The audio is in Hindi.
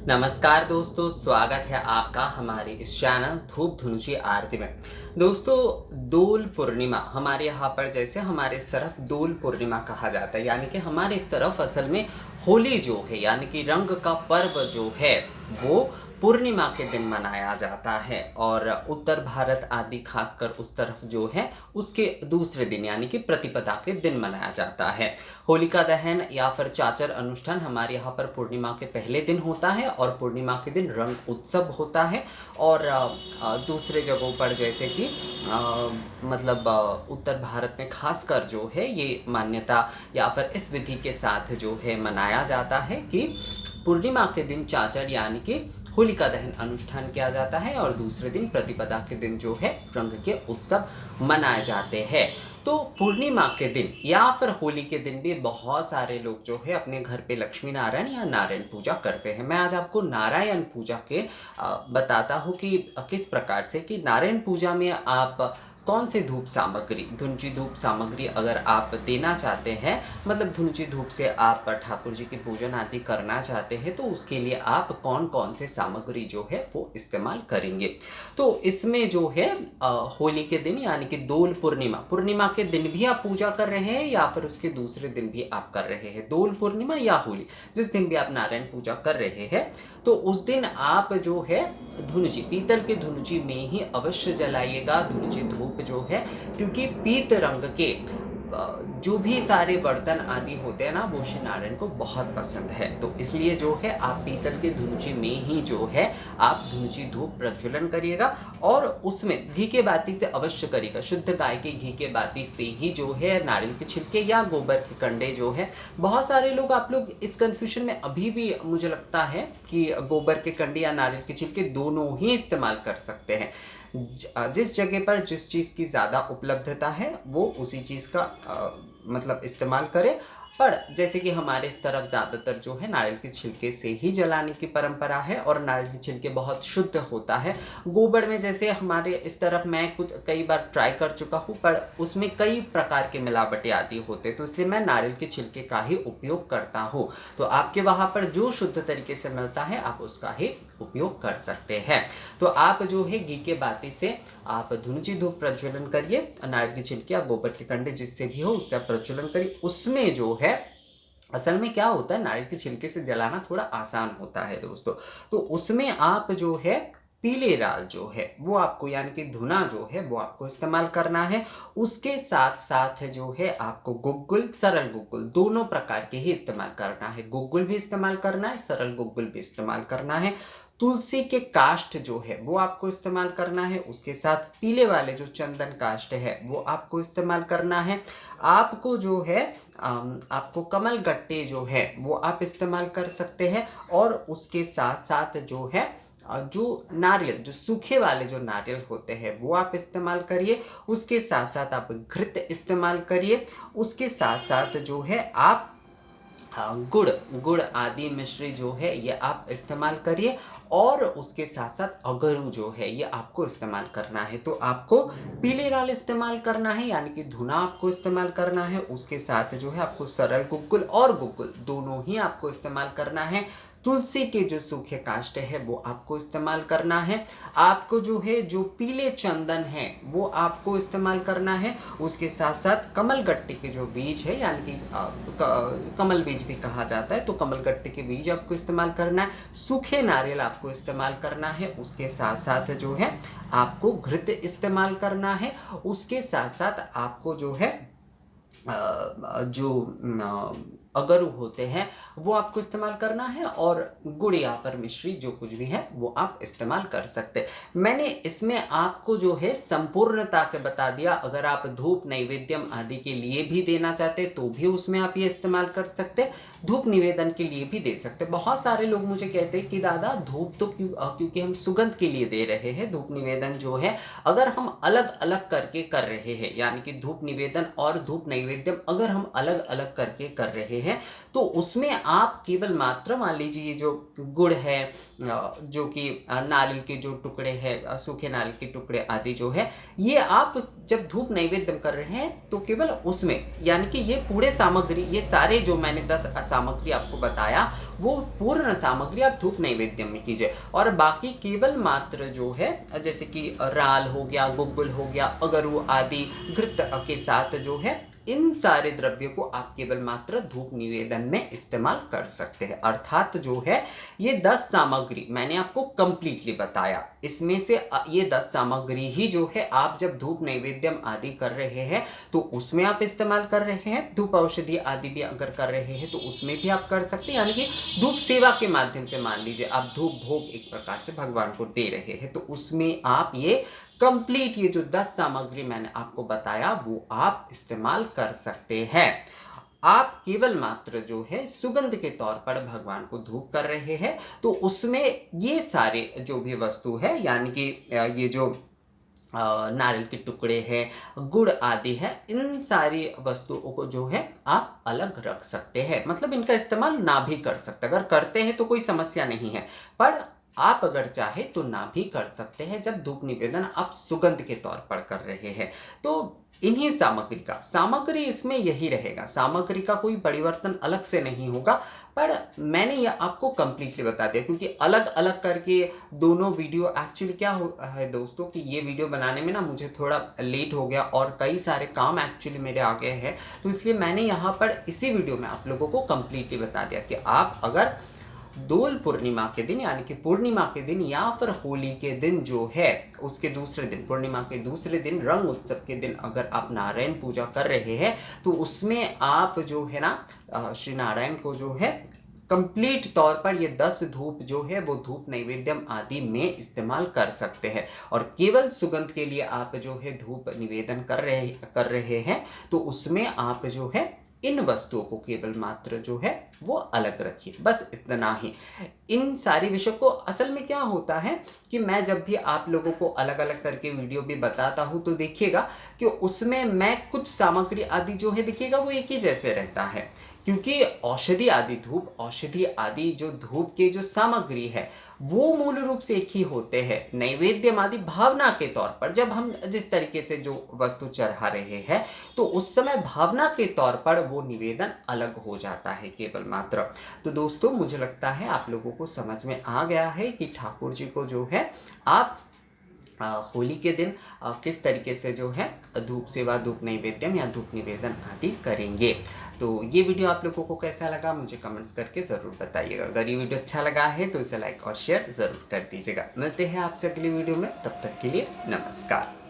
नमस्कार दोस्तों, स्वागत है आपका हमारे इस चैनल धूप धुनुची आरती में। दोस्तों, दोल पूर्णिमा हमारे यहाँ पर जैसे हमारे इस तरफ दोल पूर्णिमा कहा जाता है, यानी कि हमारे इस तरफ असल में होली जो है यानी कि रंग का पर्व जो है वो पूर्णिमा के दिन मनाया जाता है। और उत्तर भारत आदि खासकर उस तरफ जो है उसके दूसरे दिन यानी कि प्रतिपदा के दिन मनाया जाता है। होलिका दहन या फिर चाचर अनुष्ठान हमारे यहाँ पर पूर्णिमा के पहले दिन होता है और पूर्णिमा के दिन रंग उत्सव होता है। और दूसरे जगहों पर जैसे कि उत्तर भारत में खासकर जो है ये मान्यता या फिर इस विधि के साथ जो है मनाया जाता है कि पूर्णिमा के दिन चाचर यानी कि होलिका दहन अनुष्ठान किया जाता है और दूसरे दिन प्रतिपदा के दिन जो है रंग के उत्सव मनाए जाते हैं। तो पूर्णिमा के दिन या फिर होली के दिन भी बहुत सारे लोग जो है अपने घर पे लक्ष्मी नारायण या नारायण पूजा करते हैं। मैं आज आपको नारायण पूजा के बताता हूँ कि किस प्रकार से कि नारायण पूजा में आप कौन से धूप सामग्री धुंची धूप सामग्री अगर आप देना चाहते हैं, मतलब धुंची धूप से आप ठाकुर जी की पूजन आदि करना चाहते हैं, तो उसके लिए आप कौन कौन से सामग्री जो है वो इस्तेमाल करेंगे। तो इसमें जो है होली के दिन यानी कि दोल पूर्णिमा के दिन भी आप पूजा कर रहे हैं या फिर उसके दूसरे दिन भी आप कर रहे हैं, दोल पूर्णिमा या होली जिस दिन भी आप नारायण पूजा कर रहे हैं, तो उस दिन आप जो है धुनुची पीतल के धुनुची में ही अवश्य जलाइएगा धुनुची धूप जो है, क्योंकि पीत रंग के जो भी सारे बर्तन आदि होते हैं ना वो श्री नारायण को बहुत पसंद है। तो इसलिए जो है आप पीतल के धुनुची में ही जो है आप धुनुची धूप प्रज्वलन करिएगा और उसमें घी के बाती से अवश्य करिएगा। शुद्ध गाय के घी के बाती से ही जो है नारियल के छिलके या गोबर के कंडे जो है, बहुत सारे लोग आप लोग इस कंफ्यूजन में अभी भी मुझे लगता है कि गोबर के कंडे या नारियल के छिलके दोनों ही इस्तेमाल कर सकते हैं। जिस जगह पर जिस चीज़ की ज़्यादा उपलब्धता है वो उसी चीज़ का मतलब इस्तेमाल करें। पर जैसे कि हमारे इस तरफ ज़्यादातर जो है नारियल के छिलके से ही जलाने की परंपरा है और नारियल के छिलके बहुत शुद्ध होता है। गोबर में जैसे हमारे इस तरफ मैं खुद कई बार ट्राई कर चुका हूँ, पर उसमें कई प्रकार के मिलावटें आदि होते, तो इसलिए मैं नारियल के छिलके का ही उपयोग करता हूँ। तो आपके वहाँ पर जो शुद्ध तरीके से मिलता है आप उसका ही उपयोग कर सकते हैं। तो आप जो है घी के बाती से आप धुनुची धूप प्रज्वलन करिए, नारियल के छिलके या गोबर के कंडे जिससे भी हो उससे प्रज्वलन करिए। उसमें जो है असल में क्या होता है, नारियल के छिलके से जलाना थोड़ा आसान होता है दोस्तों। तो उसमें आप जो है पीले राल जो है वो आपको यानी कि धुना जो है वो आपको इस्तेमाल करना है। उसके साथ साथ जो है आपको गुग्गुल सरल गुग्गुल दोनों प्रकार के ही इस्तेमाल करना है। गुग्गुल भी इस्तेमाल करना है, सरल गुग्गुल भी इस्तेमाल करना है। तुलसी के काष्ठ जो है वो आपको इस्तेमाल करना है। उसके साथ पीले वाले जो चंदन काष्ठ है वो आपको इस्तेमाल करना है। आपको जो है आपको कमल गट्टे जो है वो आप इस्तेमाल कर सकते हैं। और उसके साथ साथ जो है जो नारियल जो सूखे वाले जो नारियल होते हैं वो आप इस्तेमाल करिए। उसके साथ साथ आप घृत इस्तेमाल करिए। उसके साथ साथ जो है आप गुड़ गुड़ आदि मिश्री जो है ये आप इस्तेमाल करिए। और उसके साथ साथ अगरू जो है ये आपको इस्तेमाल करना है। तो आपको पीले राल इस्तेमाल करना है यानी कि धुना आपको इस्तेमाल करना है। उसके साथ जो है आपको सरल गुग्गुल और गुग्गुल दोनों ही आपको इस्तेमाल करना है। तुलसी के जो सूखे काष्ठ है वो आपको इस्तेमाल करना है। आपको जो है जो पीले चंदन है वो आपको इस्तेमाल करना है। उसके साथ साथ कमल गट्टे के जो बीज है यानी कि कमल बीज भी कहा जाता है, तो कमल गट्टे के बीज आपको इस्तेमाल करना है। सूखे नारियल आपको इस्तेमाल करना है। उसके साथ साथ जो है आपको घृत इस्तेमाल करना है। उसके साथ साथ आपको जो है अगरू होते हैं वो आपको इस्तेमाल करना है। और गुड़ या फिर मिश्री जो कुछ भी है वो आप इस्तेमाल कर सकते हैं। मैंने इसमें आपको जो है संपूर्णता से बता दिया। अगर आप धूप नैवेद्यम आदि के लिए भी देना चाहते तो भी उसमें आप ये इस्तेमाल कर सकते, धूप निवेदन के लिए भी दे सकते। बहुत सारे लोग मुझे कहते हैं कि दादा धूप तो क्योंकि हम सुगंध के लिए दे रहे हैं, धूप निवेदन जो है अगर हम अलग अलग करके कर रहे हैं यानी कि धूप निवेदन और धूप नैवेद्यम अगर हम अलग अलग करके कर रहे हैं तो उसमें आप केवल मात्र मान लीजिए ये जो गुड़ है, जो कि नारियल के जो टुकड़े हैं, सूखे नारियल के टुकड़े आदि जो है, ये आप जब धूप नैवेद्य कर रहे हैं तो केवल उसमें, यानी कि ये पूरे सामग्री, ये सारे जो मैंने 10 सामग्री आपको बताया वो पूर्ण सामग्री आप धूप नैवेद्य में कीजिए। और बाकी केवल मात्र जो है जैसे कि राल हो गया, गुग्गुल हो गया, अगरू आदि घृत के साथ जो है, इन सारे द्रव्यों को आप केवल मात्र धूप निवेदन में इस्तेमाल कर सकते हैं। अर्थात जो है ये 10 सामग्री मैंने आपको कंप्लीटली बताया, इसमें से ये 10 सामग्री ही जो है आप जब धूप नैवेद्यम आदि कर रहे हैं तो उसमें आप इस्तेमाल कर रहे हैं। धूप औषधि आदि भी अगर कर रहे हैं तो उसमें भी आप कर सकते हैं, यानी कि धूप सेवा के माध्यम से मान लीजिए आप धूप भोग एक प्रकार से भगवान को दे रहे हैं, तो उसमें आप ये कंप्लीट ये जो 10 सामग्री मैंने आपको बताया वो आप इस्तेमाल कर सकते हैं। आप केवल मात्र जो है सुगंध के तौर पर भगवान को धूप कर रहे हैं तो उसमें ये सारे जो भी वस्तु है, यानी कि ये जो नारियल के टुकड़े हैं, गुड़ आदि है, इन सारी वस्तुओं को जो है आप अलग रख सकते हैं। मतलब इनका इस्तेमाल ना भी कर सकते, अगर करते हैं तो कोई समस्या नहीं है, पर आप अगर चाहे तो ना भी कर सकते हैं जब धूप निवेदन आप सुगंध के तौर पर कर रहे हैं। तो इन्हीं सामग्री इसमें यही रहेगा, सामग्री का कोई परिवर्तन अलग से नहीं होगा। पर मैंने ये आपको कंप्लीटली बता दिया क्योंकि अलग अलग करके दोनों वीडियो, एक्चुअली क्या है दोस्तों कि ये वीडियो बनाने में ना मुझे थोड़ा लेट हो गया और कई सारे काम एक्चुअली मेरे आ गए हैं, तो इसलिए मैंने यहाँ पर इसी वीडियो में आप लोगों को कंप्लीटली बता दिया कि आप अगर दोल पूर्णिमा के दिन, यानी कि पूर्णिमा के दिन या फिर होली के दिन जो है उसके दूसरे दिन, पूर्णिमा के दूसरे दिन, रंग उत्सव के दिन अगर आप नारायण पूजा कर रहे हैं तो उसमें आप जो है ना श्री नारायण को जो है कंप्लीट तौर पर ये 10 धूप जो है वो धूप नैवेद्यम आदि में इस्तेमाल कर सकते हैं। और केवल सुगंध के लिए आप जो है धूप निवेदन कर रहे हैं तो उसमें आप जो है इन वस्तुओं को केवल मात्र जो है वो अलग रखिए, बस इतना ही। इन सारी विषयों को असल में क्या होता है कि मैं जब भी आप लोगों को अलग अलग करके वीडियो भी बताता हूँ तो देखिएगा कि उसमें मैं कुछ सामग्री आदि जो है देखिएगा वो एक ही जैसे रहता है, क्योंकि औषधि आदि जो धूप के जो सामग्री है वो मूल रूप से एक ही होते हैं। नैवेद्य आदि भावना के तौर पर जब हम जिस तरीके से जो वस्तु चढ़ा रहे हैं तो उस समय भावना के तौर पर वो निवेदन अलग हो जाता है केवल मात्र। तो दोस्तों मुझे लगता है आप लोगों को समझ में आ गया है कि ठाकुर जी को जो है आप होली के दिन किस तरीके से जो है धूप सेवा, धूप नैवेद्यम या धूप निवेदन आदि करेंगे। तो ये वीडियो आप लोगों को कैसा लगा मुझे कमेंट्स करके ज़रूर बताइएगा। अगर ये वीडियो अच्छा लगा है तो इसे लाइक और शेयर ज़रूर कर दीजिएगा। मिलते हैं आपसे अगली वीडियो में, तब तक के लिए नमस्कार।